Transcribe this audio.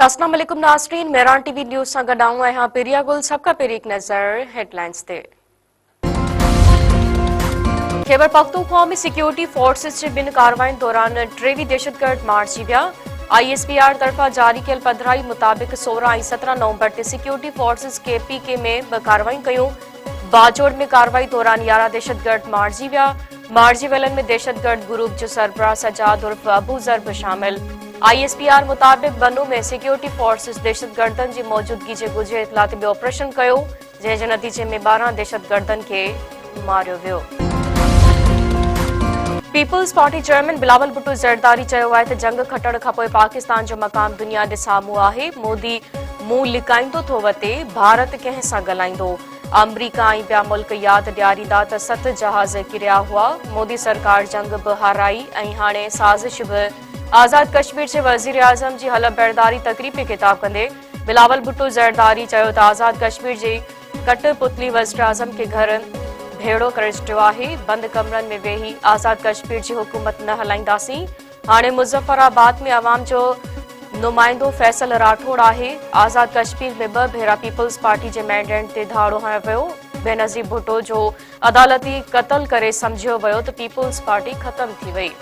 अस्सलाम वालेकुम नाज़रीन, मेहरान टीवी न्यूज़ सां गॾु आऊं आहियां पिरिया गुल। सब खां पहिरीं हिकु नज़र हेडलाइंस ते। खैबर पख्तूनख्वा में सिक्योरिटी फोर्सेस जे ॿिनि कार्रवाइयुनि दौरान 23 दहशतगर्द मारिजी विया। ISPR तरफ़ां जारी कयल पधिराई मुताबिक़ 16 ऐं 17 नवंबर ते सिक्योरिटी फोर्सेस KPK में 2 कार्रवाइयूं कयूं। बाजोड़ में कार्रवाई दौरान 11 दहशतगर्द मारिजी विया। मारिजी वियलनि में दहशतगर्द ग्रुप जो सरबराह सजाद उर्फ अबू ज़र बि शामिल। ISPR मुताबिक़ बनू में सिक्योरिटी फोर्सेस दहशतगर्दनि जी मौजूदगी जे ॻुझे इतला ते ऑपरेशन कयो, जंहिं जे नतीजे में 12 दहशतगर्दनि खे मारियो वियो। Peoples party chairman Bilawal Bhutto Zardari चयो आहे त जंग खटण खां पोइ पाकिस्तान जो मक़ाम दुनिया जे साम्हूं आहे। मोदी मुंहुं लिकाईंदो थो वते, भारत कंहिं सां ॻाल्हाईंदो। अमरीका ऐं ॿिया मुल्क यादि ॾियारींदा त 7 जहाज़ किरिया हुआ। मोदी सरकार जंग बि हाराई ऐं हाणे साज़िश बि। आज़ाद कश्मीर जे वज़ीर आज़म जी हलफ बरदारी तक़रीब खे ख़िताब कंदे बिलावल भुट्टो ज़रदारी चयो त आज़ाद कश्मीर जे कठपुतली वज़ीर आज़म खे घर भेड़ो करे छॾियो आहे। बंदि कमरनि में वेही आज़ाद कश्मीर जी हुकूमत न हलाईंदासीं। हाणे मुज़फ़राबाद में अवाम जो नुमाइंदो फैसल राठौड़ आहे। आज़ाद कश्मीर में 2 भेरा पीपल्स पार्टी जे मैंडेट ते धाड़ो हणियो वियो। बेनज़ीर भुट्टो जो अदालती क़त्ल करे सम्झियो वियो त पीपल्स पार्टी ख़त्म थी वई।